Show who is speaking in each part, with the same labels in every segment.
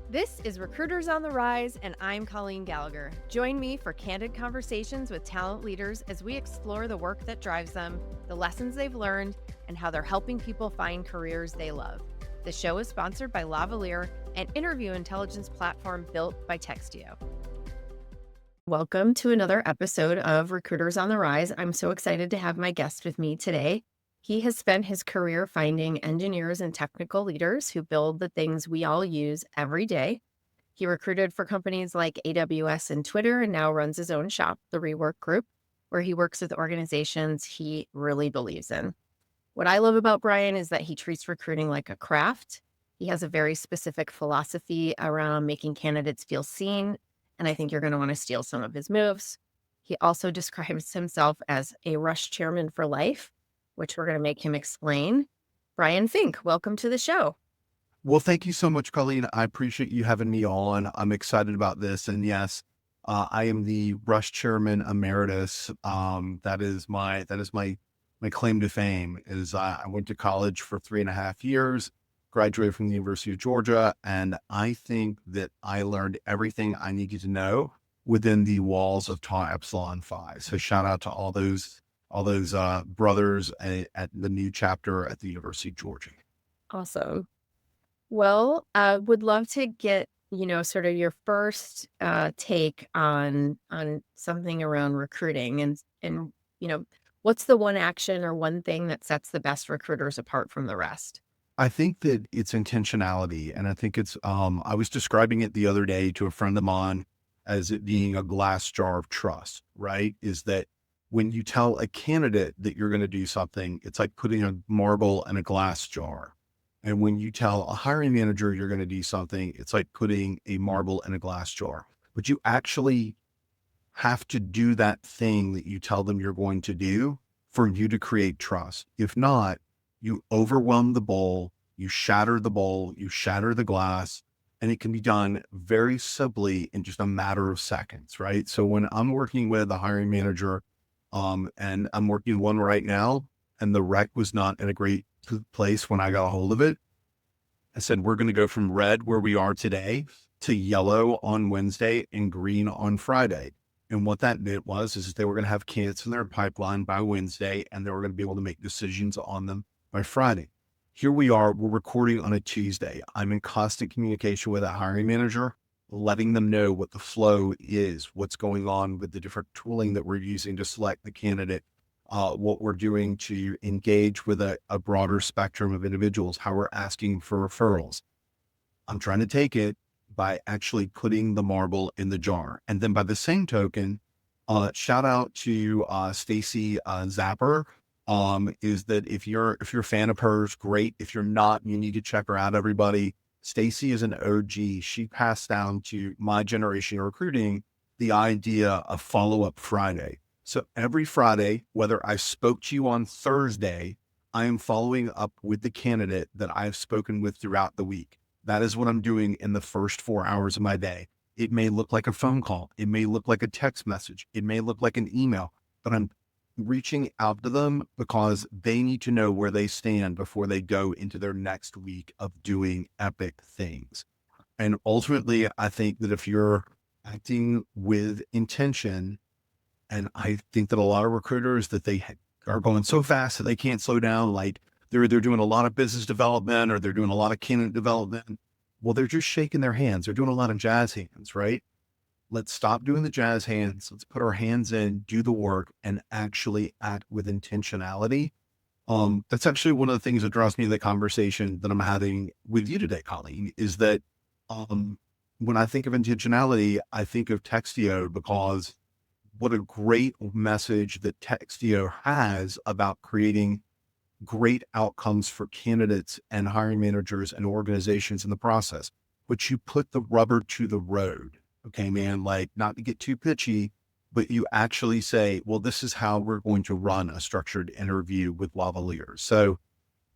Speaker 1: This is Recruiters on the Rise, and I'm Colleen Gallagher. Join me for candid conversations with talent leaders as we explore the work that drives them, the lessons they've learned, and how they're helping people find careers they love. The show is sponsored by Lavalier, an interview intelligence platform built by Textio. Welcome to another episode of Recruiters on the Rise. I'm so excited to have my guest with me today. He has spent his career finding engineers and technical leaders who build the things we all use every day. He recruited for companies like AWS and Twitter and now runs his own shop, the Rework Group, where he works with organizations he really believes in. What I love about Brian is that he treats recruiting like a craft. He has a very specific philosophy around making candidates feel seen, and I think you're going to want to steal some of his moves. He also describes himself as a rush chairman for life, which we're going to make him explain. Brian Fink, welcome to the show.
Speaker 2: Well, thank you so much, Colleen. I appreciate you having me on. I'm excited about this. And yes, I am the Rush Chairman Emeritus. That is my claim to fame is I went to college for 3.5 years, graduated from the University of Georgia. And I think that I learned everything I needed to know within the walls of Tau Epsilon Phi. So shout out to all those brothers at the new chapter at the University of Georgia.
Speaker 1: Awesome. Well, I would love to get, sort of your first take on something around recruiting and what's the one action or one thing that sets the best recruiters apart from the rest?
Speaker 2: I think that it's intentionality. And I think it's, I was describing it the other day to a friend of mine as it being a glass jar of trust, right? Is that when you tell a candidate that you're going to do something, it's like putting a marble in a glass jar. And when you tell a hiring manager you're going to do something, it's like putting a marble in a glass jar. But you actually have to do that thing that you tell them you're going to do for you to create trust. If not, you overwhelm the bowl, you shatter the glass, and it can be done very simply in just a matter of seconds, right? So when I'm working with a hiring manager, and I'm working one right now, and the rec was not in a great place when I got a hold of it. I said, we're going to go from red where we are today to yellow on Wednesday and green on Friday. And what that meant is they were going to have candidates in their pipeline by Wednesday, and they were going to be able to make decisions on them by Friday. Here we are, we're recording on a Tuesday. I'm in constant communication with a hiring manager, letting them know what the flow is, what's going on with the different tooling that we're using to select the candidate, what we're doing to engage with a broader spectrum of individuals, how we're asking for referrals. I'm trying to take it by actually putting the marble in the jar. And then by the same token, shout out to Stacy Zapper, is that if you're a fan of hers, great. If you're not, you need to check her out, everybody. Stacy is an OG. She passed down to my generation of recruiting the idea of follow-up Friday. So every Friday, whether I spoke to you on Thursday, I am following up with the candidate that I've spoken with throughout the week. That is what I'm doing in the first 4 hours of my day. It may look like a phone call. It may look like a text message. It may look like an email, but I'm reaching out to them because they need to know where they stand before they go into their next week of doing epic things. And ultimately, I think that if you're acting with intention, and I think that a lot of recruiters that they are going so fast that they can't slow down, like they're doing a lot of business development or they're doing a lot of candidate development. Well, they're just shaking their hands. They're doing a lot of jazz hands, right? Let's stop doing the jazz hands. Let's put our hands in, do the work, and actually act with intentionality. That's actually one of the things that draws me to the conversation that I'm having with you today, Colleen, is that when I think of intentionality, I think of Textio because what a great message that Textio has about creating great outcomes for candidates and hiring managers and organizations in the process. But you put the rubber to the road. Okay, man, like not to get too pitchy, but you actually say, well, this is how we're going to run a structured interview with Lavalier. So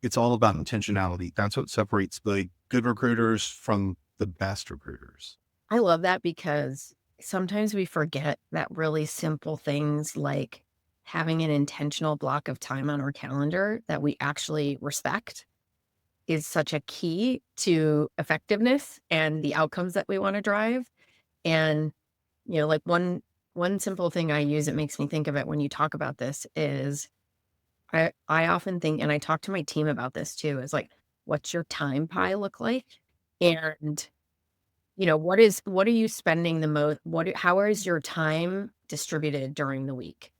Speaker 2: it's all about intentionality. That's what separates the good recruiters from the best recruiters.
Speaker 1: I love that because sometimes we forget that really simple things like having an intentional block of time on our calendar that we actually respect is such a key to effectiveness and the outcomes that we want to drive. And, like one simple thing I use, it makes me think of it when you talk about this is I often think, and I talk to my team about this too, is like, what's your time pie look like? And, what are you spending the most, how is your time distributed during the week?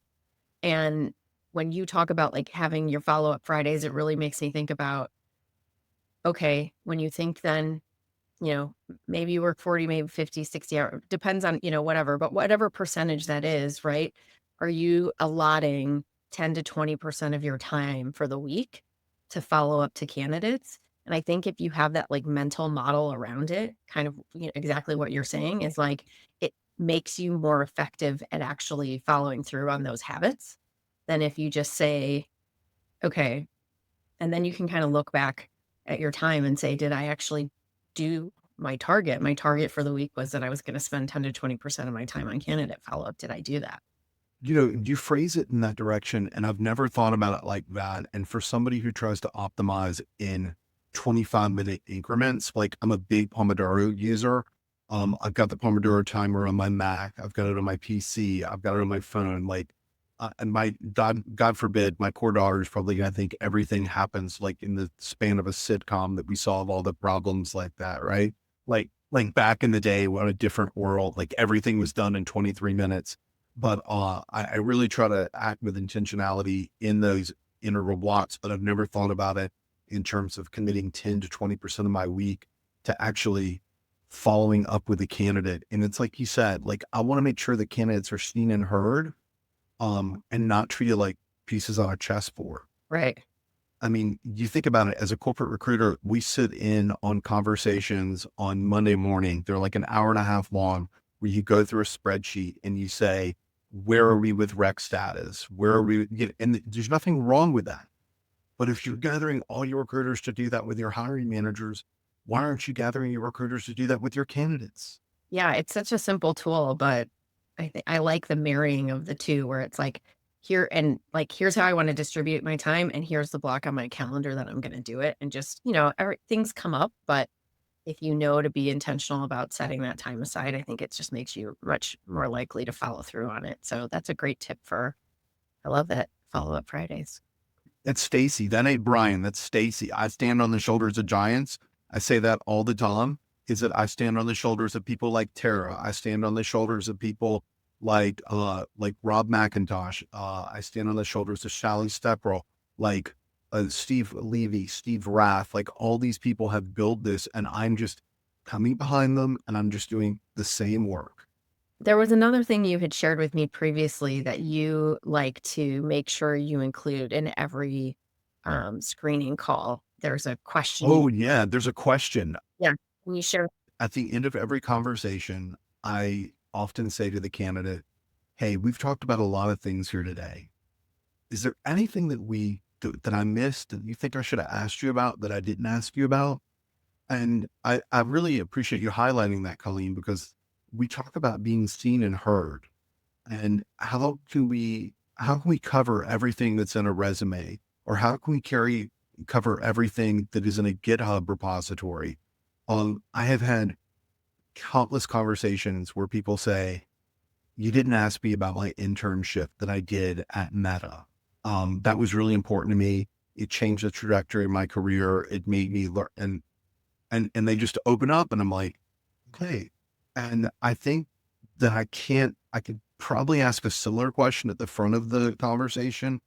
Speaker 1: And when you talk about like having your follow-up Fridays, it really makes me think about, okay, when you think then, maybe you work 40, maybe 50, 60 hours, depends on, whatever, but whatever percentage that is, right? Are you allotting 10 to 20% of your time for the week to follow up to candidates? And I think if you have that like mental model around it, kind of exactly what you're saying is like, it makes you more effective at actually following through on those habits than if you just say, okay, and then you can kind of look back at your time and say, did I actually do my target? My target for the week was that I was going to spend 10 to 20% of my time on candidate follow up. Did I do that?
Speaker 2: You phrase it in that direction, and I've never thought about it like that. And for somebody who tries to optimize in 25-minute increments, like I'm a big Pomodoro user. I've got the Pomodoro timer on my Mac. I've got it on my PC. I've got it on my phone. Like, and my God forbid, my poor daughter is probably going to think everything happens like in the span of a sitcom, that we solve all the problems like that, right? Like back in the day, what a different world. Like everything was done in 23 minutes. But I really try to act with intentionality in those interval blocks, but I've never thought about it in terms of committing 10 to 20% of my week to actually following up with a candidate. And it's like you said, like I want to make sure the candidates are seen and heard, and not treated like pieces on a chessboard.
Speaker 1: Right.
Speaker 2: I mean, you think about it as a corporate recruiter, we sit in on conversations on Monday morning. They're like an hour and a half long, where you go through a spreadsheet and you say, where are we with rec status? Where are we? And there's nothing wrong with that. But if you're gathering all your recruiters to do that with your hiring managers, why aren't you gathering your recruiters to do that with your candidates?
Speaker 1: Yeah, it's such a simple tool, but I think I like the marrying of the two where it's like here and like here's how I want to distribute my time and here's the block on my calendar that I'm going to do it and just, things come up, but if you know to be intentional about setting that time aside, I think it just makes you much more likely to follow through on it. So that's a great tip I love that follow up Fridays.
Speaker 2: That's Stacy. That ain't Brian. That's Stacy. I stand on the shoulders of giants. I say that all the time. Is that I stand on the shoulders of people like Tara. I stand on the shoulders of people like Rob McIntosh. I stand on the shoulders of Sally Stepperl, like Steve Levy, Steve Rath. Like all these people have built this, and I'm just coming behind them, and I'm just doing the same work.
Speaker 1: There was another thing you had shared with me previously that you like to make sure you include in every screening call. There's a question.
Speaker 2: Oh yeah, there's a question.
Speaker 1: Yeah. Can you share?
Speaker 2: At the end of every conversation, I often say to the candidate, hey, we've talked about a lot of things here today. Is there anything that I missed that you think I should have asked you about that I didn't ask you about? And I really appreciate you highlighting that, Colleen, because we talk about being seen and heard, and how can we cover everything that's in a resume, or how can we cover everything that is in a GitHub repository? I have had countless conversations where people say, you didn't ask me about my internship that I did at Meta. That was really important to me. It changed the trajectory of my career. It made me learn, and they just open up, and I'm like, okay. And I think that I could probably ask a similar question at the front of the conversation.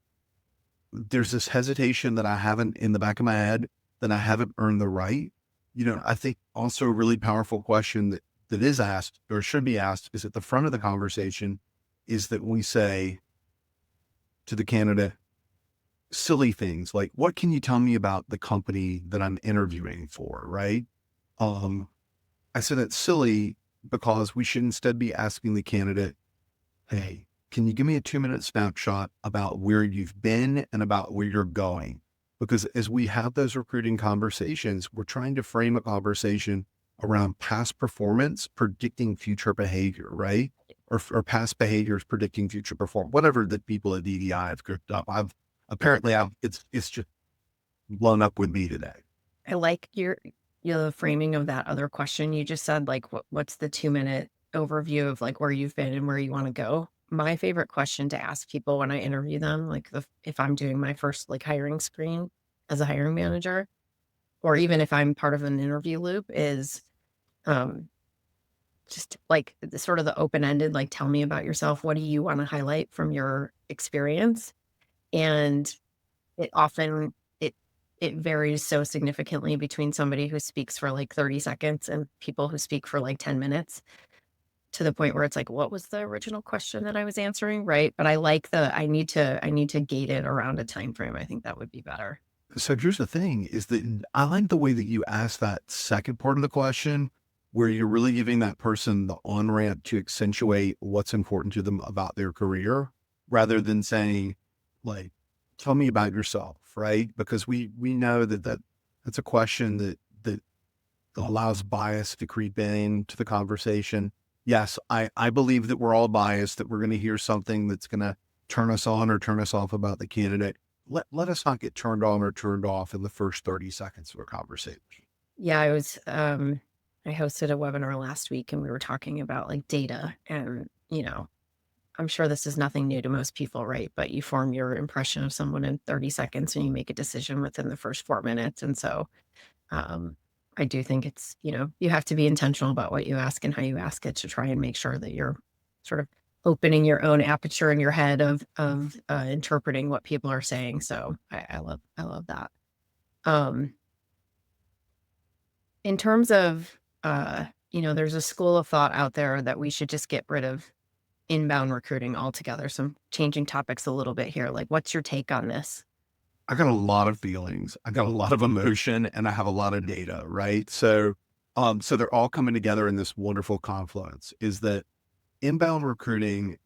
Speaker 2: There's this hesitation that I haven't in the back of my head that I haven't earned the right. I think also a really powerful question that is asked or should be asked is at the front of the conversation is that we say to the candidate, silly things like, what can you tell me about the company that I'm interviewing for? Right. I said it's silly because we should instead be asking the candidate, hey, can you give me a 2-minute snapshot about where you've been and about where you're going? Because as we have those recruiting conversations, we're trying to frame a conversation around past performance, predicting future behavior, right? Or past behaviors predicting future performance, whatever that people at EDI have cooked up. It's just blown up with me today.
Speaker 1: I like your framing of that other question. You just said like, what's the 2-minute overview of like where you've been and where you want to go? My favorite question to ask people when I interview them, like if I'm doing my first like hiring screen as a hiring manager, or even if I'm part of an interview loop, is um, just like the sort of the open-ended, like, tell me about yourself. What do you want to highlight from your experience? And it often it varies so significantly between somebody who speaks for like 30 seconds and people who speak for like 10 minutes, to the point where it's like, what was the original question that I was answering? Right. But I like I need to gate it around a time frame. I think that would be better.
Speaker 2: So here's the thing is that I like the way that you ask that second part of the question, where you're really giving that person the on ramp to accentuate what's important to them about their career, rather than saying, like, tell me about yourself, right? Because we know that's a question that allows bias to creep into the conversation. Yes, I believe that we're all biased, that we're going to hear something that's going to turn us on or turn us off about the candidate. Let us not get turned on or turned off in the first 30 seconds of a conversation.
Speaker 1: Yeah, I hosted a webinar last week and we were talking about like data and, I'm sure this is nothing new to most people, right? But you form your impression of someone in 30 seconds and you make a decision within the first 4 minutes. And so, um, I do think it's, you have to be intentional about what you ask and how you ask it to try and make sure that you're sort of opening your own aperture in your head of interpreting what people are saying. So I love that. Um, in terms of, there's a school of thought out there that we should just get rid of inbound recruiting altogether. So I'm changing topics a little bit here. Like, what's your take on this?
Speaker 2: I got a lot of feelings. I got a lot of emotion and I have a lot of data, right? So they're all coming together in this wonderful confluence is that inbound recruiting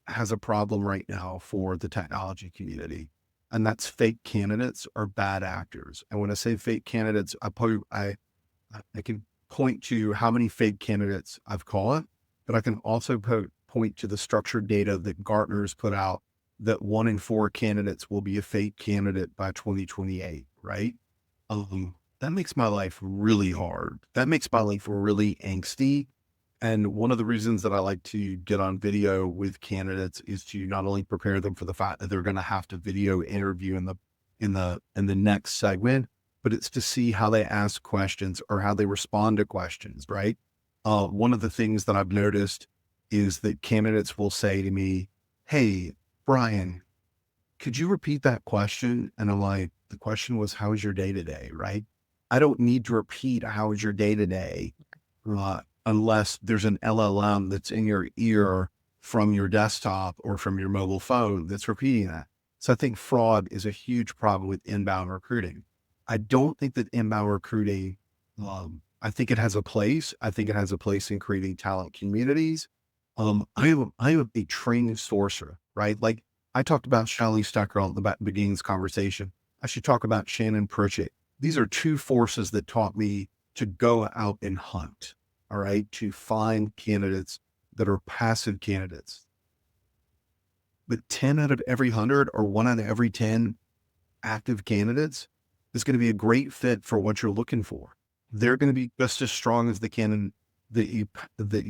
Speaker 2: has a problem right now for the technology community, and that's fake candidates or bad actors. And when I say fake candidates, I can point to how many fake candidates I've caught, but I can also point to the structured data that Gartner's put out that 1 in 4 candidates will be a fake candidate by 2028, right? That makes my life really hard. That makes my life really angsty. And one of the reasons that I like to get on video with candidates is to not only prepare them for the fact that they're going to have to video interview in the next segment, but it's to see how they ask questions or how they respond to questions, right? One of the things that I've noticed is that candidates will say to me, "Hey, Brian, could you repeat that question?" And I'm like, the question was, how is your day today? Right? I don't need to repeat how is your day today, unless there's an LLM that's in your ear from your desktop or from your mobile phone that's repeating that. So I think fraud is a huge problem with inbound recruiting. I don't think that inbound recruiting, I think it has a place. I think it has a place in creating talent communities. I am a trained sourcer, right? Like I talked about Charlie Stucker at the beginning of this conversation. I should talk about Shannon Pritchett. These are two forces that taught me to go out and hunt, all right, to find candidates that are passive candidates. But 10 out of every 100 or 1 out of every 10 active candidates is going to be a great fit for what you're looking for. They're going to be just as strong as the candidate that you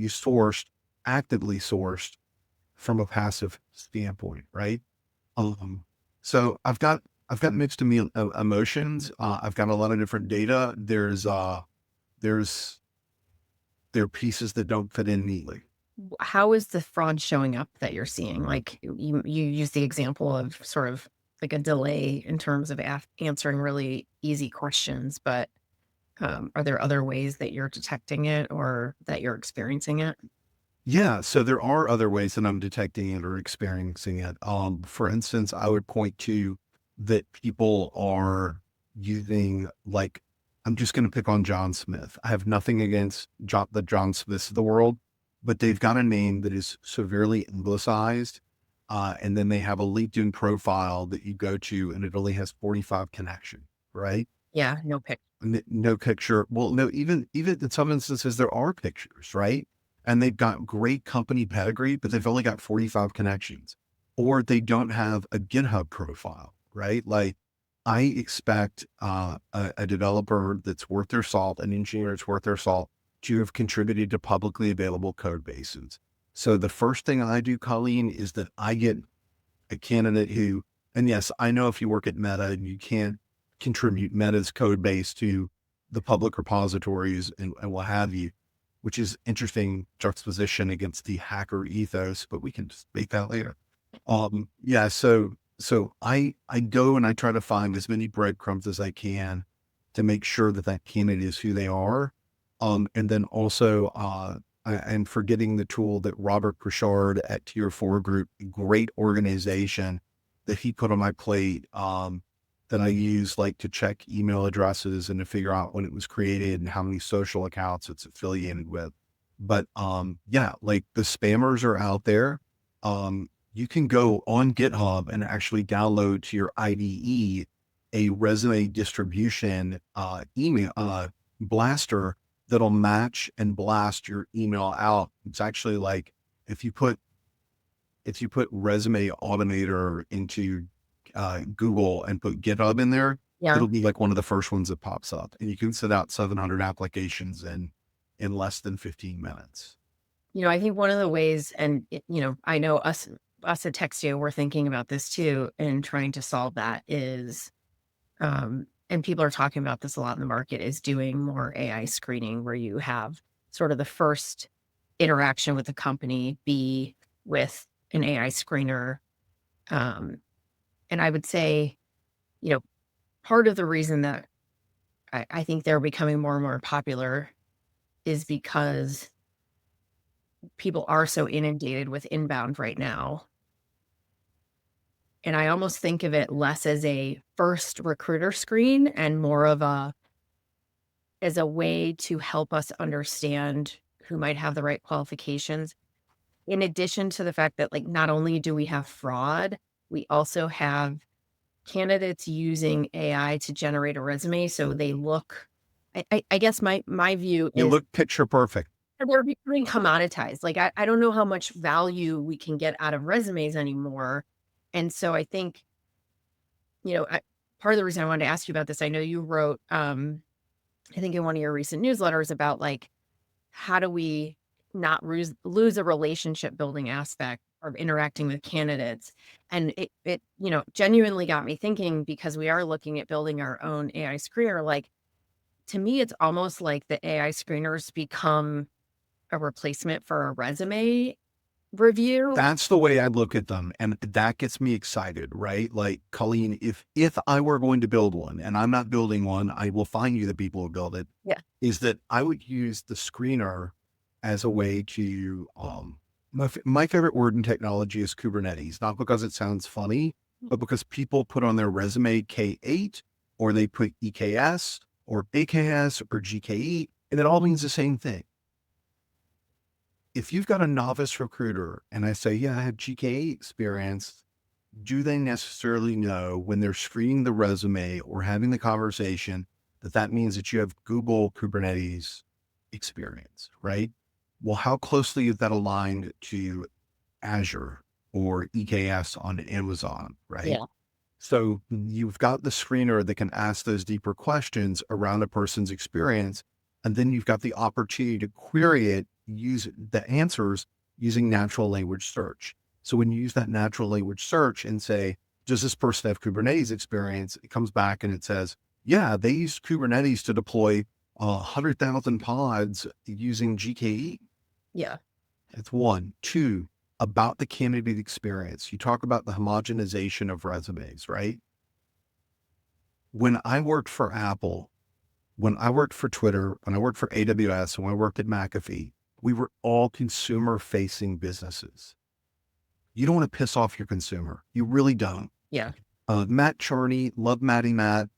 Speaker 2: sourced, actively sourced from a passive standpoint, right? Um, so I've got mixed emotions. I've got a lot of different data. There's there are pieces that don't fit in neatly.
Speaker 1: How is the fraud showing up that you're seeing? Like you use the example of sort of like a delay in terms of answering really easy questions, but are there other ways that you're detecting it or that you're experiencing it?
Speaker 2: Yeah, so there are other ways that I'm detecting it or experiencing it. For instance, I would point to that people are using like, I'm just going to pick on John Smith. I have nothing against the John Smiths of the world, but they've got a name that is severely anglicized. And then they have a LinkedIn profile that you go to and it only has 45 connection, right?
Speaker 1: Yeah, no pic.
Speaker 2: No picture. Well, no, even in some instances, there are pictures, right? And they've got great company pedigree, but they've only got 45 connections, or they don't have a GitHub profile, right? Like I expect a developer that's worth their salt, an engineer that's worth their salt, to have contributed to publicly available code bases. So the first thing I do, Colleen, is that I get a candidate who, and yes, I know if you work at Meta and you can't contribute Meta's code base to the public repositories and what have you, which is interesting juxtaposition against the hacker ethos, but we can debate that later. Yeah, so I go and I try to find as many breadcrumbs as I can to make sure that that candidate is who they are. And then also, I'm forgetting the tool that Robert Pritchard at Tier 4 Group, great organization that he put on my plate, that I use like to check email addresses and to figure out when it was created and how many social accounts it's affiliated with. But yeah, like the spammers are out there. You can go on GitHub and actually download to your IDE a resume distribution email blaster that'll match and blast your email out. It's actually like if you put resume automator into Google and put GitHub in there,
Speaker 1: Yeah.
Speaker 2: it'll be like one of the first ones that pops up, and you can send out 700 applications in less than 15 minutes.
Speaker 1: I think one of the ways, and I know us at Textio, we're thinking about this too, and trying to solve that is, and people are talking about this a lot in the market, is doing more AI screening where you have sort of the first interaction with the company be with an AI screener. And I would say, part of the reason that I think they're becoming more and more popular is because people are so inundated with inbound right now. And I almost think of it less as a first recruiter screen and more of as a way to help us understand who might have the right qualifications. In addition to the fact that, like, not only do we have fraud, we also have candidates using AI to generate a resume. So they look, I guess my view
Speaker 2: You
Speaker 1: is
Speaker 2: look picture perfect.
Speaker 1: they're becoming commoditized. Like, I don't know how much value we can get out of resumes anymore. And so I think, part of the reason I wanted to ask you about this, I know you wrote, I think in one of your recent newsletters about like, how do we not lose a relationship building aspect of interacting with candidates? And it genuinely got me thinking, because we are looking at building our own AI screener. Like, to me, it's almost like the AI screeners become a replacement for a resume review.
Speaker 2: That's the way I look at them, and that gets me excited, right? Like, Colleen, if I were going to build one, and I'm not building one, I will find you the people who build it.
Speaker 1: Yeah.
Speaker 2: Is that I would use the screener as a way to my favorite word in technology is Kubernetes, not because it sounds funny, but because people put on their resume K8, or they put EKS or AKS or GKE, and it all means the same thing. If you've got a novice recruiter and I say, yeah, I have GKE experience, do they necessarily know when they're screening the resume or having the conversation that means that you have Google Kubernetes experience, right? Well, how closely is that aligned to Azure or EKS on Amazon, right?
Speaker 1: Yeah.
Speaker 2: So you've got the screener that can ask those deeper questions around a person's experience. And then you've got the opportunity to query it, use the answers using natural language search. So when you use that natural language search and say, does this person have Kubernetes experience? It comes back and it says, yeah, they used Kubernetes to deploy 100,000 pods using GKE.
Speaker 1: Yeah.
Speaker 2: That's one. Two, about the candidate experience. You talk about the homogenization of resumes, right? When I worked for Apple, when I worked for Twitter, when I worked for AWS, when I worked at McAfee, we were all consumer facing businesses. You don't want to piss off your consumer. You really don't.
Speaker 1: Yeah.
Speaker 2: Matt Charney, love Matty Matt.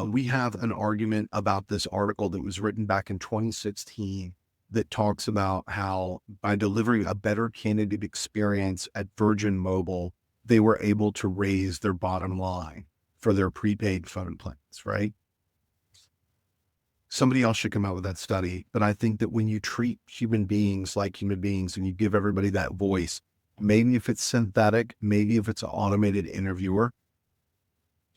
Speaker 2: We have an argument about this article that was written back in 2016 that talks about how by delivering a better candidate experience at Virgin Mobile, they were able to raise their bottom line for their prepaid phone plans, right? Somebody else should come out with that study. But I think that when you treat human beings like human beings and you give everybody that voice, maybe if it's synthetic, maybe if it's an automated interviewer,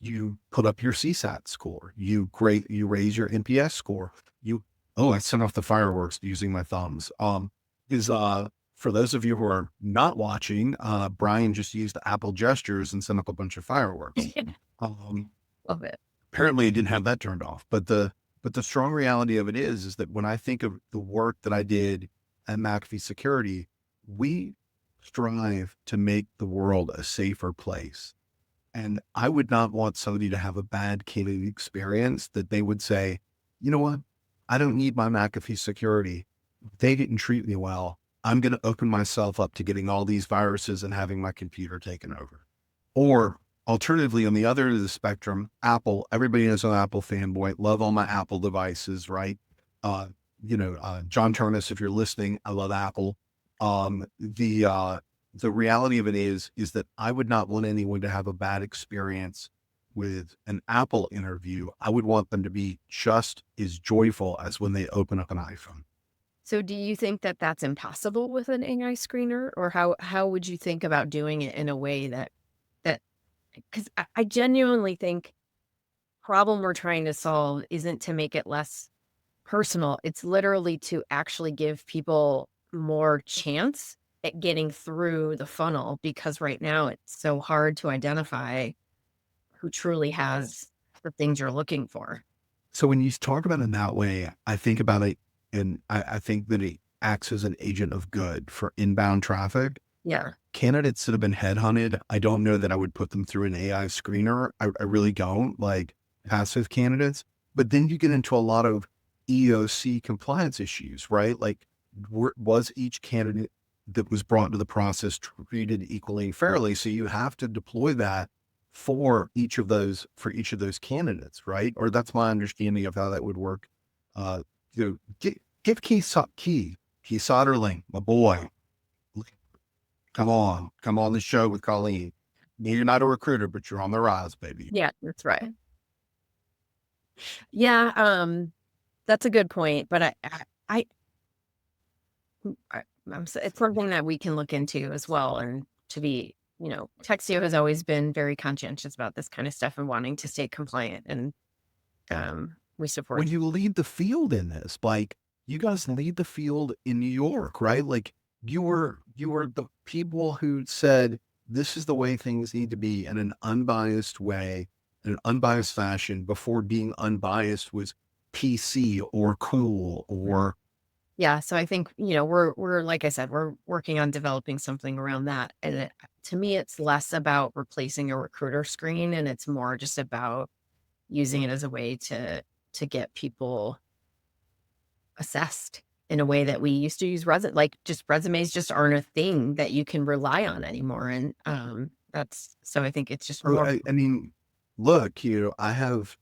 Speaker 2: You put up your CSAT score. You raise your NPS score. I sent off the fireworks using my thumbs. Is For those of you who are not watching, Brian just used Apple gestures and sent up a bunch of fireworks. Um,
Speaker 1: Love it.
Speaker 2: Apparently I didn't have that turned off, but the strong reality of it is that when I think of the work that I did at McAfee Security, we strive to make the world a safer place. And I would not want somebody to have a bad candidate experience that they would say, you know what? I don't need my McAfee Security. They didn't treat me well. I'm going to open myself up to getting all these viruses and having my computer taken over. Or alternatively, on the other end of the spectrum, Apple, everybody knows I'm an Apple fanboy, love all my Apple devices, right? John Turnus, if you're listening, I love Apple. The reality of it is that I would not want anyone to have a bad experience with an Apple interview. I would want them to be just as joyful as when they open up an iPhone.
Speaker 1: So do you think that that's impossible with an AI screener, or how would you think about doing it in a way that, because I genuinely think problem we're trying to solve isn't to make it less personal. It's literally to actually give people more chance at getting through the funnel, because right now it's so hard to identify who truly has the things you're looking for.
Speaker 2: So when you talk about it that way, I think about it, and I think that it acts as an agent of good for inbound traffic.
Speaker 1: Yeah.
Speaker 2: Candidates that have been headhunted, I don't know that I would put them through an AI screener. I really don't, like passive candidates. But then you get into a lot of EOC compliance issues, right? Like, was each candidate that was brought into the process treated equally and fairly? So you have to deploy that for each of those candidates, right? Or that's my understanding of how that would work. Give Keith Soderling, my boy. Come on the show with Colleen. You're not a recruiter, but you're on the rise, baby.
Speaker 1: Yeah, that's right. Yeah, that's a good point. But it's something that we can look into as well. And to be, Texio has always been very conscientious about this kind of stuff and wanting to stay compliant. And we support.
Speaker 2: When you lead the field in this, like you guys lead the field in New York, right? Like you were the people who said, this is the way things need to be in an unbiased way, in an unbiased fashion, before being unbiased was PC or cool or.
Speaker 1: Yeah. So I think, we're, like I said, we're working on developing something around that. And to me, it's less about replacing a recruiter screen, and it's more just about using it as a way to get people assessed in a way that we used to use resumes just aren't a thing that you can rely on anymore. And so I think it's just more.
Speaker 2: I mean, look, I have,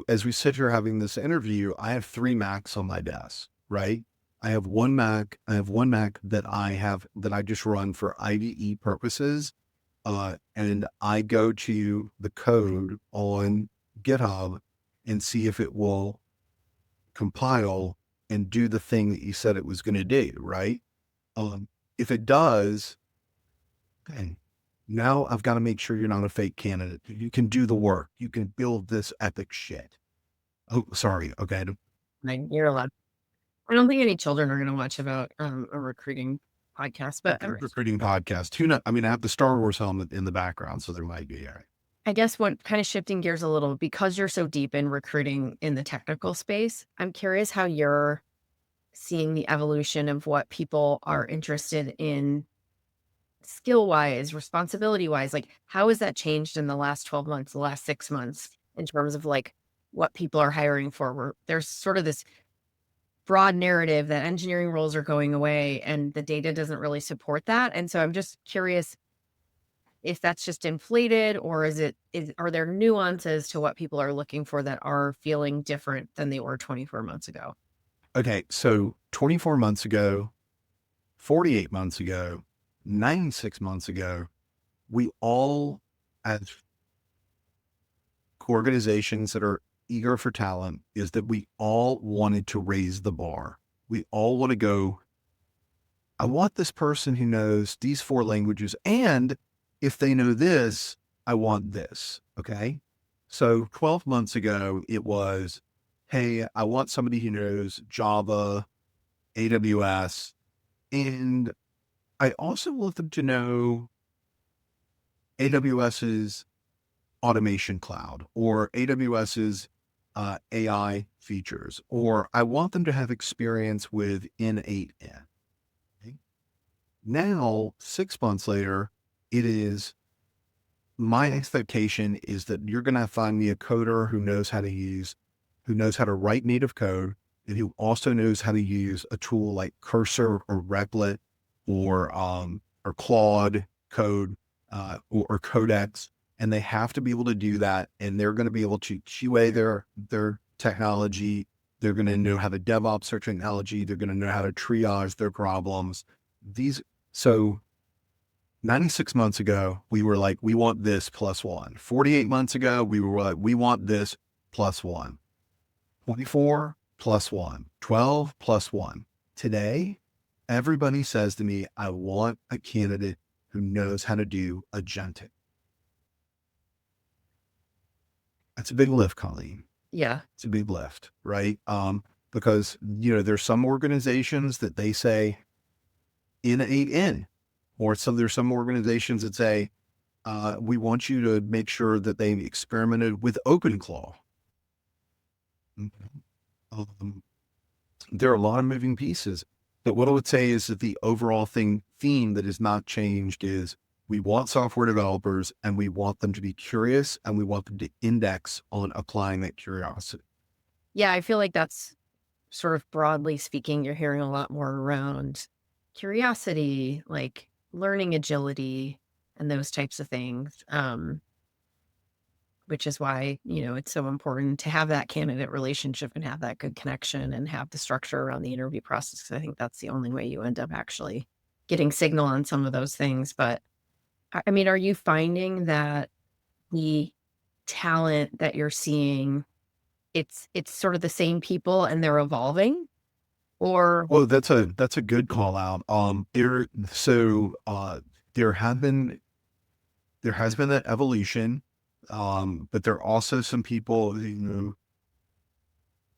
Speaker 2: as we sit here having this interview, I have 3 Macs on my desk, right? I have one Mac that I just run for IDE purposes. And I go to the code on GitHub and see if it will compile and do the thing that you said it was going to do, right? If it does, okay, now I've got to make sure you're not a fake candidate. You can do the work. You can build this epic shit. Oh, sorry. Okay.
Speaker 1: You're allowed. I don't think any children are going to watch about a recruiting podcast, but
Speaker 2: recruiting podcast. Who knows? I mean, I have the Star Wars helmet in the background, so there might be. All right.
Speaker 1: I guess what kind of shifting gears a little, because you're so deep in recruiting in the technical space, I'm curious how you're seeing the evolution of what people are interested in skill-wise, responsibility-wise. Like, how has that changed in the last 12 months, the last 6 months, in terms of like what people are hiring for? Where there's sort of this broad narrative that engineering roles are going away and the data doesn't really support that. And so I'm just curious if that's just inflated, or are there nuances to what people are looking for that are feeling different than they were 24 months ago?
Speaker 2: Okay. So 24 months ago, 48 months ago, 96 months ago, we all, as organizations that are eager for talent, is that we all wanted to raise the bar. We all want to go, I want this person who knows these 4 languages, and if they know this, I want this. Okay. So 12 months ago, it was, hey, I want somebody who knows Java, AWS, and I also want them to know AWS's automation cloud or AWS's AI features, or I want them to have experience with N8N. Okay? Now, 6 months later, it is my expectation is that you're going to find me a coder who knows how to write native code, and who also knows how to use a tool like Cursor or Replit or Claude Code or Codex, and they have to be able to do that, and they're going to be able to QA their technology. They're going to know how to DevOps their technology. They're going to know how to triage their problems. These so 96 months ago, we were like, we want this plus one. 48 months ago, we were like, we want this plus one. 24 plus one. 12 plus one. Today, everybody says to me, I want a candidate who knows how to do agentic. That's a big lift, Colleen.
Speaker 1: Yeah.
Speaker 2: It's a big lift, right? Because, there's some organizations that they say N8N. Or there's some organizations that say, we want you to make sure that they've experimented with OpenClaw. There are a lot of moving pieces. But what I would say is that the overall theme that has not changed is we want software developers and we want them to be curious and we want them to index on applying that curiosity.
Speaker 1: Yeah, I feel like that's sort of broadly speaking, you're hearing a lot more around curiosity, like learning agility and those types of things, which is why, it's so important to have that candidate relationship and have that good connection and have the structure around the interview process. 'Cause I think that's the only way you end up actually getting signal on some of those things. But I mean, are you finding that the talent that you're seeing, it's sort of the same people and they're evolving? Or
Speaker 2: Well, that's a good call out. There have been there has been that evolution. But there are also some people who,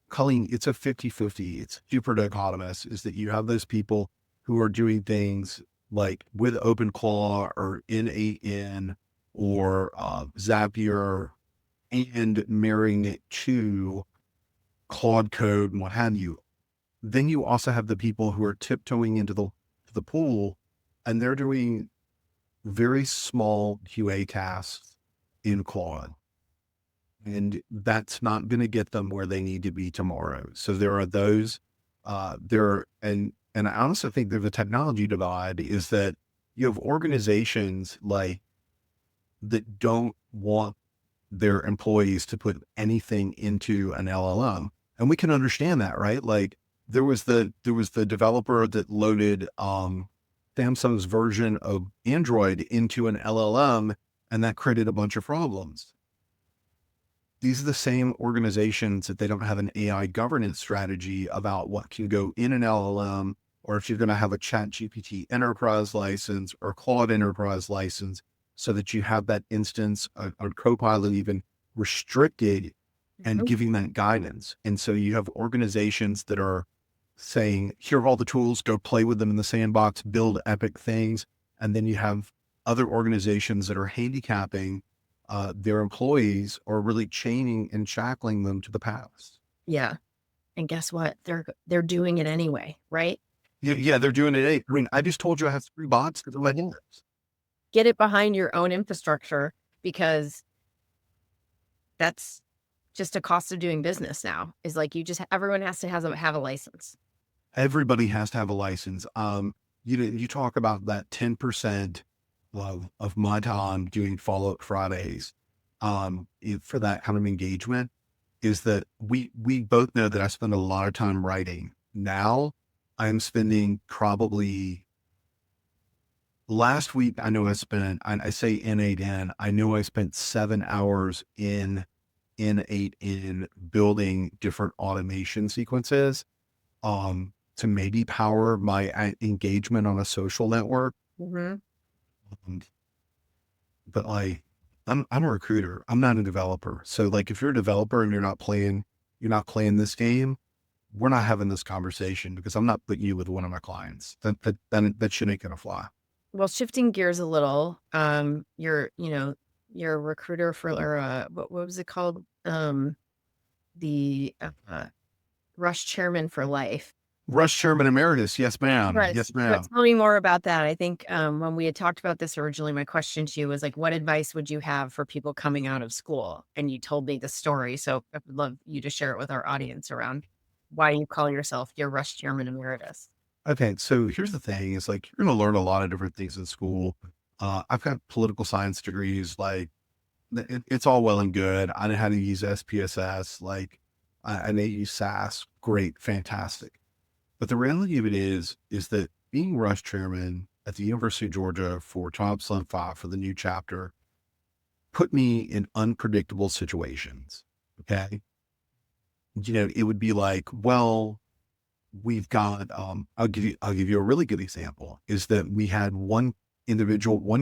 Speaker 2: Colleen, it's a 50-50. It's super dichotomous, is that you have those people who are doing things like with OpenClaw or N8N or Zapier and marrying it to Claude Code and what have you. Then you also have the people who are tiptoeing into the pool, and they're doing very small QA tasks in Claude. And that's not going to get them where they need to be tomorrow. So there are those, and I honestly think there's a technology divide, is that you have organizations like that don't want their employees to put anything into an LLM. And we can understand that, right? Like there was the developer that loaded, Samsung's version of Android into an LLM, and that created a bunch of problems. These are the same organizations that they don't have an AI governance strategy about what can go in an LLM, or if you're going to have a ChatGPT enterprise license or Claude enterprise license, so that you have that instance or Copilot even restricted and giving that guidance. And so you have organizations that are saying, here are all the tools, go play with them in the sandbox, build epic things. And then you have other organizations that are handicapping their employees, or really chaining and shackling them to the past.
Speaker 1: Yeah. And guess what? They're doing it anyway, right?
Speaker 2: Yeah, they're doing it. I mean, I just told you I have 3 bots that are my hands.
Speaker 1: Get it behind your own infrastructure, because that's just a cost of doing business now, is like everyone has to have a license.
Speaker 2: Everybody has to have a license. You talk about that 10% of my time doing follow-up Fridays, for that kind of engagement, is that we both know that I spend a lot of time writing. Now I'm spending probably last week, I know I say N8N, I know I spent 7 hours in N8N building different automation sequences, to maybe power my engagement on a social network.
Speaker 1: Mm-hmm.
Speaker 2: But like, I'm a recruiter. I'm not a developer. So like if you're a developer and you're not playing this game, we're not having this conversation because I'm not putting you with one of my clients. That shit ain't gonna fly.
Speaker 1: Well, shifting gears a little, you're a recruiter for, or what was it called? The Rush Chairman for Life.
Speaker 2: Rush Chairman Emeritus. Yes, ma'am.
Speaker 1: Right.
Speaker 2: Yes,
Speaker 1: But
Speaker 2: ma'am.
Speaker 1: tell me more about that. I think when we had talked about this originally, my question to you was like, what advice would you have for people coming out of school? And you told me the story. So I would love you to share it with our audience around why you call yourself your Rush Chairman Emeritus.
Speaker 2: Okay, so here's the thing: is like you're gonna learn a lot of different things in school. I've got political science degrees. Like it's all well and good. I know how to use SPSS. Like I know use SAS. Great, fantastic. But the reality of it is that being Rush Chairman at the University of Georgia for Top Sun 5 for the new chapter put me in unpredictable situations. Okay. It would be like, well, we've got, I'll give you a really good example is that we had one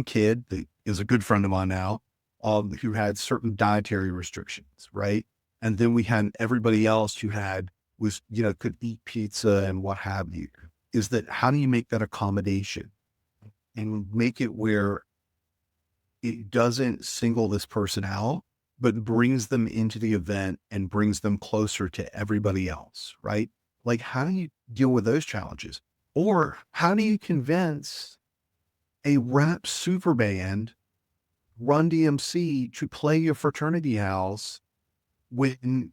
Speaker 2: kid that is a good friend of mine now, who had certain dietary restrictions. Right. And then we had everybody else could eat pizza and what have you. Is that how do you make that accommodation and make it where it doesn't single this person out, but brings them into the event and brings them closer to everybody else, right? Like, how do you deal with those challenges? Or how do you convince a rap super band, Run DMC, to play your fraternity house when,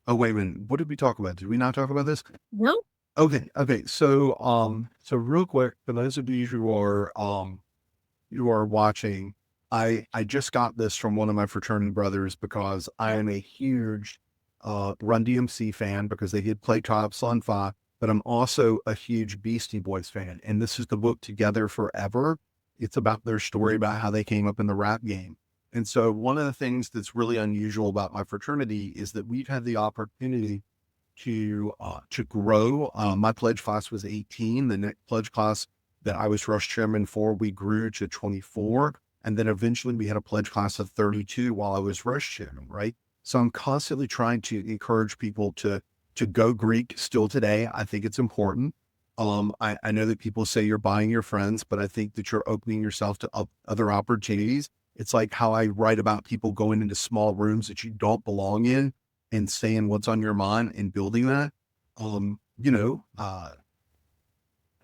Speaker 2: oh, wait a minute, what did we talk about? Did we not talk about this?
Speaker 1: No.
Speaker 2: Okay. Okay. So real quick, for those of you who are watching, I just got this from one of my fraternity brothers because I am a huge, Run DMC fan because they did play Top Sun 5, but I'm also a huge Beastie Boys fan. And this is the book Together Forever. It's about their story about how they came up in the rap game. And so one of the things that's really unusual about my fraternity is that we've had the opportunity to grow. My pledge class was 18. The next pledge class that I was Rush Chairman for, we grew to 24. And then eventually we had a pledge class of 32 while I was Rush Chairman, right? So I'm constantly trying to encourage people to go Greek still today. I think it's important. I know that people say you're buying your friends, but I think that you're opening yourself to other opportunities. It's like how I write about people going into small rooms that you don't belong in and saying what's on your mind and building that. Um, you know, uh,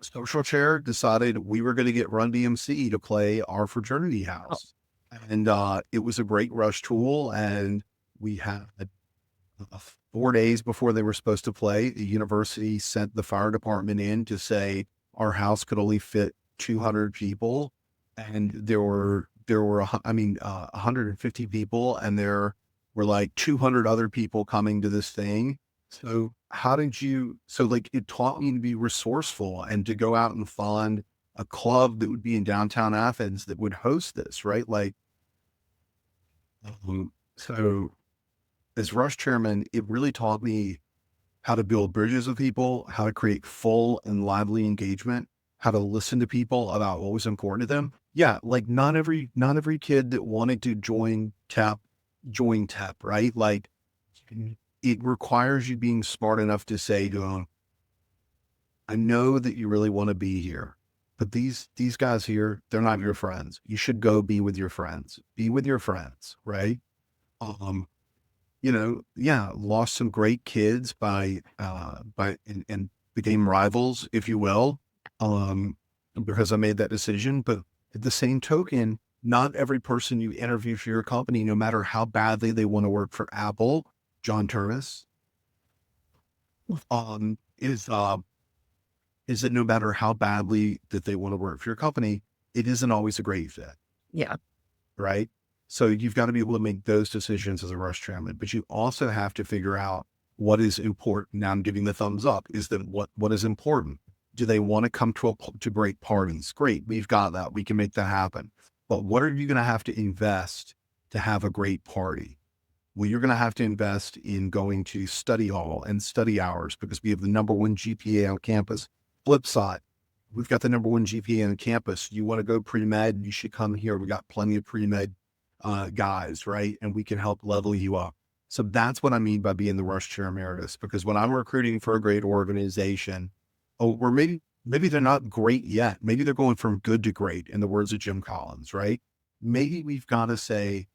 Speaker 2: Social Chair decided we were going to get Run DMC to play our fraternity
Speaker 1: Oh,
Speaker 2: house. And it was a great rush tool. And we had 4 days before they were supposed to play, the university sent the fire department in to say our house could only fit 200 people. And there were, 150 people, and there were like 200 other people coming to this thing. So like it taught me to be resourceful and to go out and find a club that would be in downtown Athens that would host this, right? Like, so as Rush Chairman, it really taught me how to build bridges with people, how to create full and lively engagement, how to listen to people about what was important to them. Yeah, like not every kid that wanted to join TAP, right? Like it requires you being smart enough to say to them, I know that you really want to be here, but these guys here, they're not your friends. You should go be with your friends. Be with your friends, right? Um, yeah, lost some great kids and became rivals, if you will, because I made that decision. But at the same token, not every person you interview for your company, no matter how badly they want to work for Apple, John Turvis, um, is, uh, is that no matter how badly that they want to work for your company, it isn't always a great fit.
Speaker 1: yeah.
Speaker 2: Right? So you've got to be able to make those decisions as a rush chairman, but you also have to figure out what is important. Now I'm giving the thumbs up. Is that what is important? Do they want to come to great parties? Great. We've got that. We can make that happen. But what are you going to have to invest to have a great party? Well, you're going to have to invest in going to study hall and study hours because we have the number one GPA on campus. Flip side, we've got the number one GPA on campus. You want to go pre-med, you should come here. We got plenty of pre-med guys, right? And we can help level you up. So that's what I mean by being the rush chair emeritus, because when I'm recruiting for a great organization, or maybe they're not great yet. Maybe they're going from good to great, in the words of Jim Collins, right? Maybe we've got to say,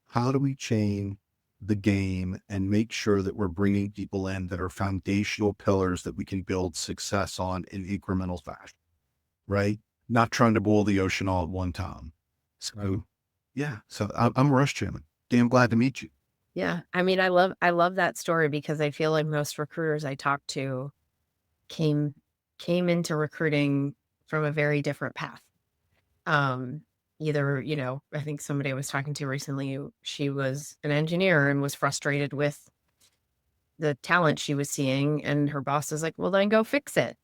Speaker 2: how do we change the game and make sure that we're bringing people in that are foundational pillars that we can build success on in incremental fashion, right? Not trying to boil the ocean all at one time. So, yeah. So I'm Rush Chairman. Damn glad to meet you.
Speaker 1: Yeah. I mean, I love that story because I feel like most recruiters I talk to came came into recruiting from a very different path. Um, Either, I think somebody I was talking to recently, she was an engineer and was frustrated with the talent she was seeing, and her boss was like, "Well, then go fix it,"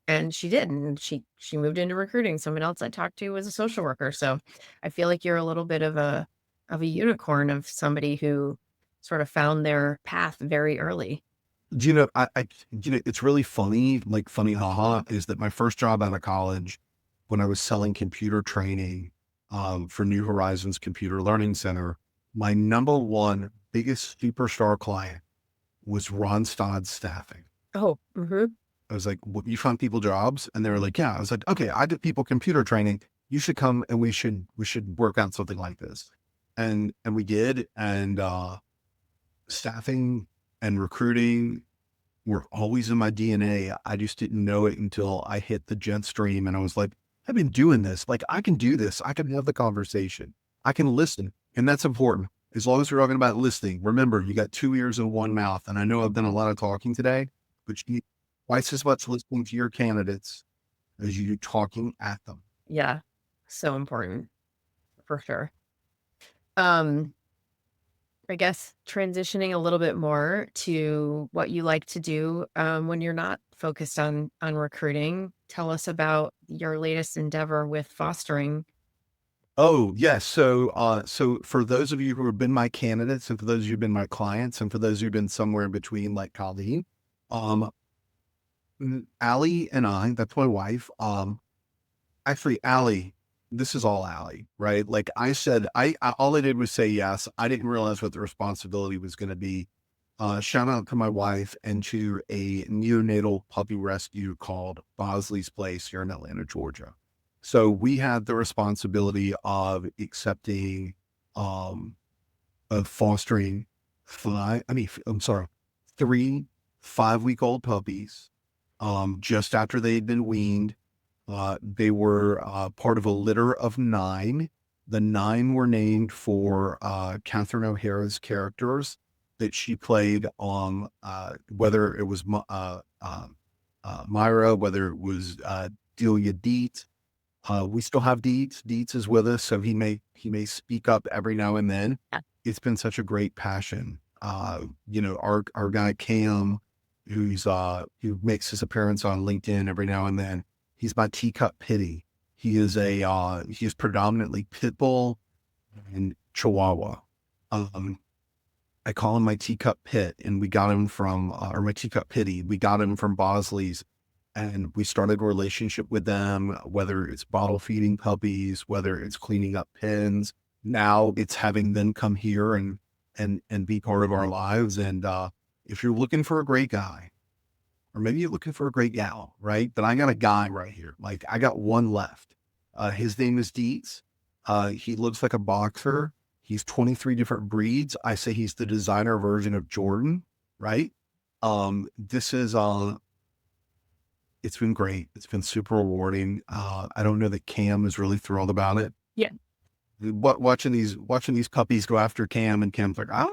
Speaker 1: And she did, and she moved into recruiting. Someone else I talked to was a social worker. So I feel like you're a little bit of a unicorn, of somebody who sort of found their path very early.
Speaker 2: Do it's really funny, like funny, haha, is that my first job out of college, when I was selling computer training, for New Horizons Computer Learning Center, my number one biggest superstar client was Ronstadt Staffing.
Speaker 1: Oh, mhm.
Speaker 2: I was like, "What, you found people jobs?" And they were like, "Yeah." I was like, "Okay, I did people computer training. You should come and we should work on something like this." And we did. And staffing and recruiting were always in my DNA. I just didn't know it until I hit the jet stream, and I was like, I've been doing this. Like, I can do this. I can have the conversation. I can listen. And that's important. As long as we're talking about listening, remember, you got two ears and one mouth. And I know I've done a lot of talking today, but you need twice as much listening to your candidates as you do talking at them.
Speaker 1: Yeah. So important, for sure. Um, I guess transitioning a little bit more to what you like to do, when you're not focused on recruiting. Tell us about your latest endeavor with fostering.
Speaker 2: Oh, yes. So for those of you who have been my candidates, and for those of you who've been my clients, and for those who've been somewhere in between, like Colleen, um, Allie and I, that's my wife. Actually, Allie, this is all Allie, right? Like I said, I all I did was say yes. I didn't realize what the responsibility was going to be. Shout out to my wife and to a neonatal puppy rescue called Bosley's Place here in Atlanta, Georgia. So we had the responsibility of accepting, um, of fostering I'm sorry, 3 5-week-old puppies, just after they had been weaned. They were part of a litter of 9. The 9 were named for Catherine O'Hara's characters that she played on, whether it was Myra, whether it was Delia Deet. We still have Deets. Deets is with us, so he may speak up every now and then.
Speaker 1: Yeah.
Speaker 2: It's been such a great passion. Our guy Cam, who makes his appearance on LinkedIn every now and then. He's my teacup pitty. He is predominantly pit bull and Chihuahua. I call him my teacup pit, and we got him from, or my teacup pitty. We got him from Bosley's, and we started a relationship with them, whether it's bottle feeding puppies, whether it's cleaning up pens. Now it's having them come here and be part of our lives. And if you're looking for a great guy, or maybe you're looking for a great gal, right? Then I got a guy right here. Like, I got one left. His name is Dietz. He looks like a boxer. He's 23 different breeds. I say he's the designer version of Jordan, right? This is, it's been great. It's been super rewarding. I don't know that Cam is really thrilled about it.
Speaker 1: Yeah.
Speaker 2: Watching these puppies go after Cam, and Cam's like, ah.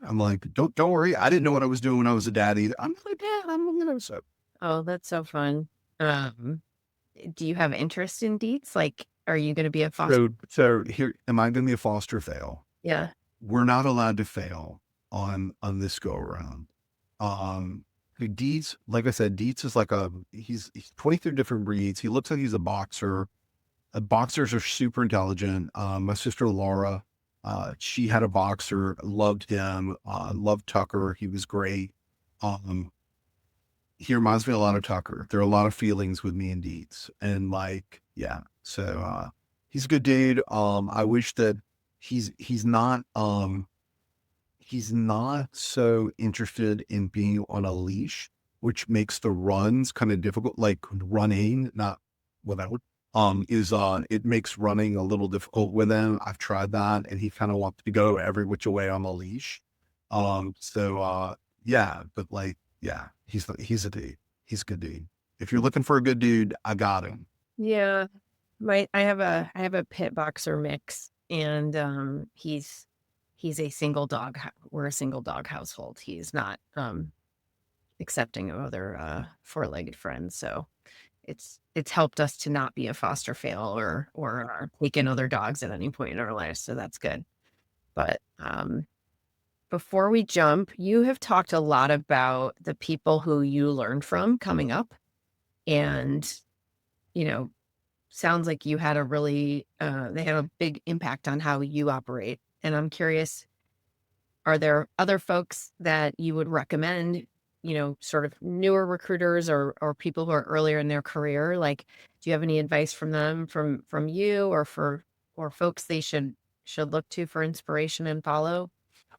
Speaker 2: I'm like, don't worry. I didn't know what I was doing when I was a dad either. I'm like, yeah, so.
Speaker 1: Oh, that's so fun. Do you have interest in deets? Like, are you going to be a foster?
Speaker 2: So here, am I going to be a foster fail?
Speaker 1: Yeah.
Speaker 2: We're not allowed to fail on this go around. Dietz, like I said, Dietz is like he's 23 different breeds. He looks like he's a boxer. Boxers are super intelligent. My sister Laura, she had a boxer, loved him, loved Tucker. He was great. He reminds me a lot of Tucker. There are a lot of feelings with me and Dietz, and like, yeah. So He's a good dude. I wish that he's not he's not so interested in being on a leash, which makes the runs kind of difficult, like running, not without, is, it makes running a little difficult with him. I've tried that and he kind of wants to go every which way on the leash. Yeah, but like, yeah, he's a dude. He's a good dude. If you're looking for a good dude, I got him.
Speaker 1: Yeah. I have a pit boxer mix, and he's a single dog. We're a single dog household. He's not accepting of other four-legged friends, so it's helped us to not be a foster fail or take in other dogs at any point in our lives. So that's good. But before we jump, you have talked a lot about the people who you learned from coming up, and you know sounds like you had a really they had a big impact on how you operate. And I'm curious, are there other folks that you would recommend, sort of newer recruiters or people who are earlier in their career? Like, do you have any advice from them, from you, or folks they should look to for inspiration and follow?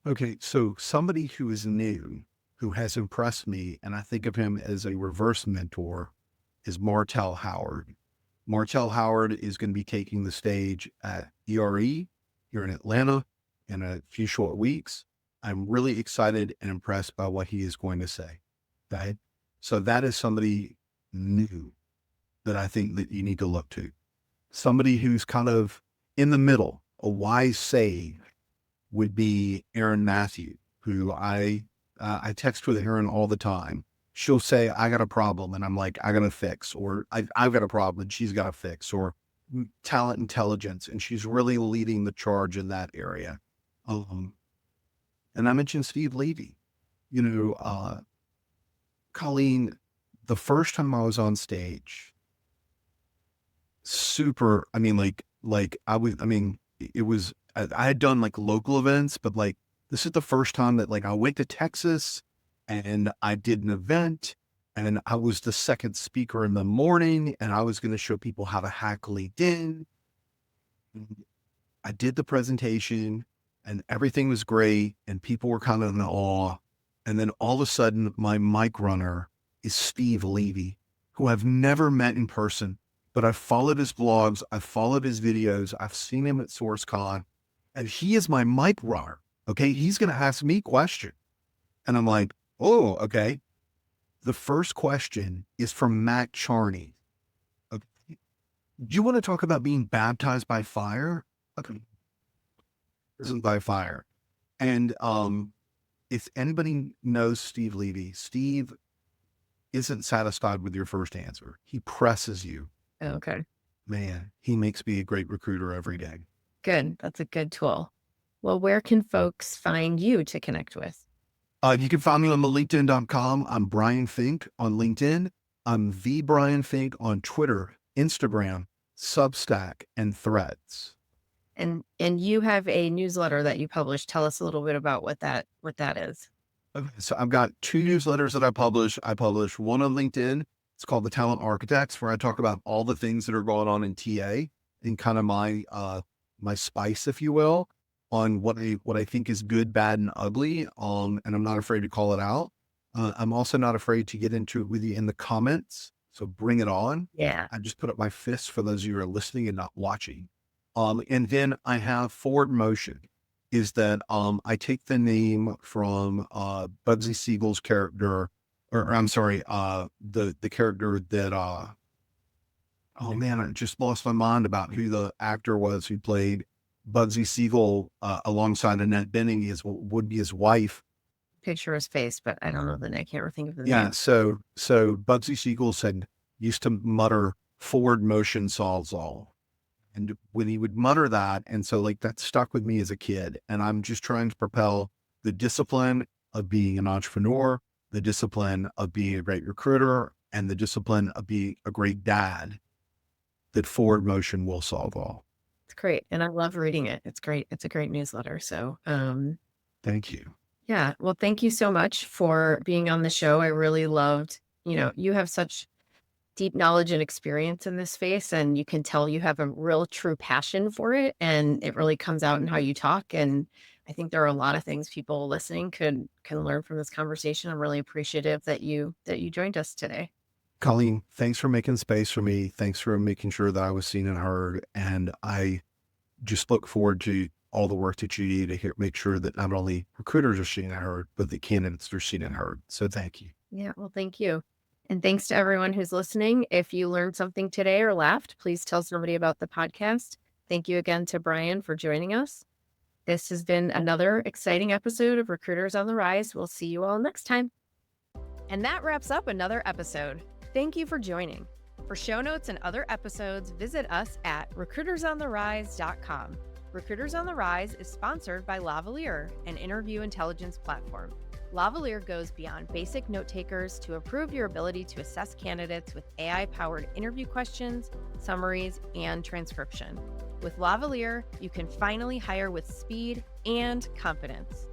Speaker 2: Okay, so somebody who is new, who has impressed me, and I think of him as a reverse mentor, is Martell Howard. Martell Howard is going to be taking the stage at ERE here in Atlanta in a few short weeks. I'm really excited and impressed by what he is going to say. Okay. So that is somebody new that I think that you need to look to. Somebody who's kind of in the middle, a wise sage would be Erin Matthew, who I text with Erin all the time. She'll say, I got a problem. And I'm like, I got to fix, or I've got a problem and she's got to fix, or talent intelligence. And she's really leading the charge in that area. And I mentioned Steve Levy, Colleen, the first time I was on stage, super, I mean, it was, I had done like local events, but like, this is the first time that like I went to Texas and I did an event and I was the second speaker in the morning and I was going to show people how to hack LinkedIn. I did the presentation and everything was great and people were kind of in awe. And then all of a sudden my mic runner is Steve Levy, who I've never met in person, but I've followed his blogs. I've followed his videos. I've seen him at SourceCon and he is my mic runner. Okay. He's going to ask me questions. And I'm like, oh, okay. The first question is from Matt Charney. Okay. Do you want to talk about being baptized by fire? Okay. Isn't by fire. And if anybody knows Steve Levy, Steve isn't satisfied with your first answer. He presses you.
Speaker 1: Okay.
Speaker 2: Man, he makes me a great recruiter every day.
Speaker 1: Good. That's a good tool. Well, where can folks find you to connect with?
Speaker 2: You can find me on LinkedIn.com. I'm Brian Fink on LinkedIn. I'm the Brian Fink on Twitter, Instagram, Substack, and Threads.
Speaker 1: And you have a newsletter that you publish. Tell us a little bit about what that is.
Speaker 2: Okay, so I've got two newsletters that I publish. I publish one on LinkedIn. It's called The Talent Architects, where I talk about all the things that are going on in TA and kind of my spice, if you will, on what I think is good, bad, and ugly. And I'm not afraid to call it out. I'm also not afraid to get into it with you in the comments. So bring it on.
Speaker 1: Yeah.
Speaker 2: I just put up my fist for those of you who are listening and not watching. And then I have Forward Motion, is that I take the name from Bugsy Siegel's character, or I'm sorry, the character that oh man, I just lost my mind about who the actor was who played Bugsy Siegel alongside Annette Bening, would be his wife.
Speaker 1: Picture his face, but I don't know the name. I can't think of the name.
Speaker 2: Yeah, so Bugsy Siegel used to mutter, "Forward motion solves all." And when he would mutter that, and so like that stuck with me as a kid. And I'm just trying to propel the discipline of being an entrepreneur, the discipline of being a great recruiter, and the discipline of being a great dad, that forward motion will solve all.
Speaker 1: It's great. And I love reading it. It's great. It's a great newsletter. So,
Speaker 2: thank you.
Speaker 1: Yeah. Well, thank you so much for being on the show. I really loved, you have such deep knowledge and experience in this space, and you can tell you have a real true passion for it, and it really comes out in how you talk. And I think there are a lot of things people listening can learn from this conversation. I'm really appreciative that you joined us today.
Speaker 2: Colleen, thanks for making space for me. Thanks for making sure that I was seen and heard. And I just look forward to all the work that you do to make sure that not only recruiters are seen and heard, but the candidates are seen and heard. So thank you.
Speaker 1: Yeah, well, thank you. And thanks to everyone who's listening. If you learned something today or laughed, please tell somebody about the podcast. Thank you again to Brian for joining us. This has been another exciting episode of Recruiters on the Rise. We'll see you all next time. And that wraps up another episode. Thank you for joining. For show notes and other episodes, visit us at recruitersontherise.com. Recruiters on the Rise is sponsored by Lavalier, an interview intelligence platform. Lavalier goes beyond basic note takers to improve your ability to assess candidates with AI-powered interview questions, summaries, and transcription. With Lavalier, you can finally hire with speed and confidence.